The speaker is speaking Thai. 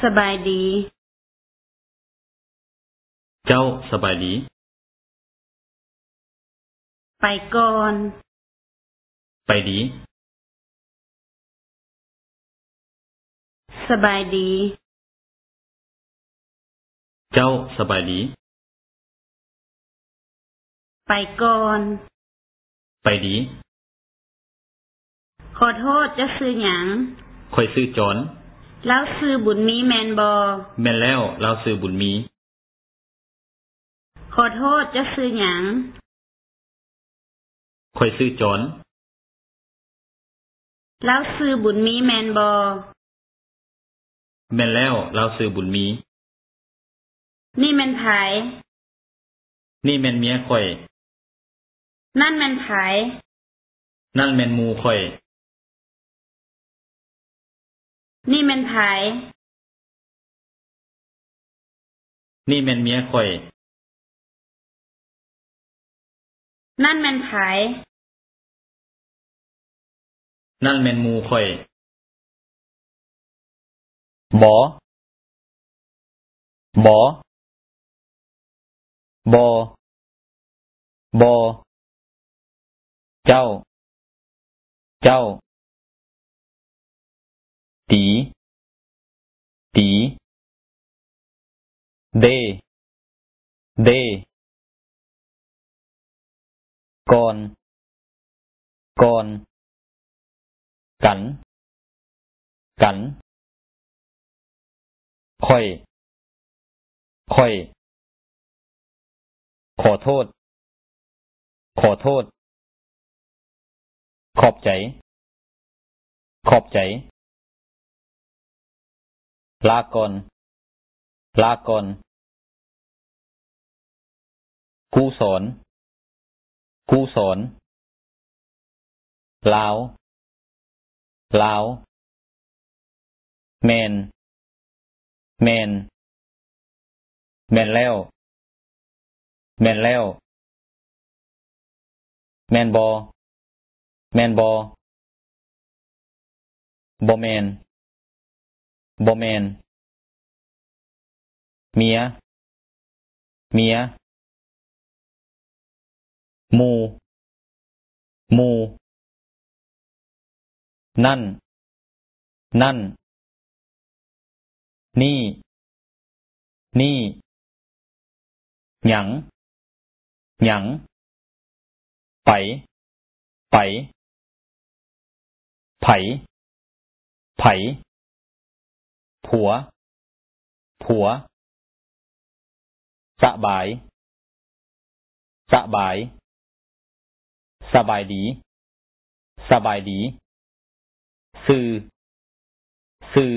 สบายดีเจ้าสบายดีไปก่อนไปดีสบายดีเจ้าสบายดีไปก่อนไปดีขอโทษจะซื้อหยังค่อยซื้อจอนแล้วซื้อบุญมีแมนบ่แม่นแล้วเราซื้อบุญมีขอโทษจะซื้อหยังค่อยซื้อจอนแล้วซื้อบุญมีแมนบ่แม่นแล้วเราซื้อบุญมีนี่แม่นไผนี่แม่นเมียข่อยนั่นแม่นไผนั่นแม่นหมู่ข่อยนี่แม่นไผนี่แม่นเมียข่อยนั่นแม่นไผนั่นแม่นหมู่ข่อยบ่บ่บ่บ่เจ้าเจ้าตีตีเดเดก่อนก่อนกันกันค่อยค่อยขอโทษขอโทษขอบใจขอบใจลาก่อนลาก่อนกูสอนกูสอนลาวลาวแมนแมนแมนแล้วแมนแล้วแมนบอแมนบอบอแมนบอแมนเมียเมียหมู่หมู่นั่นนั่นนี่นี่หยังหยังไปไปไผไผผัวผัวสบายสบายสบายดีสบายดีซื้อซื้อ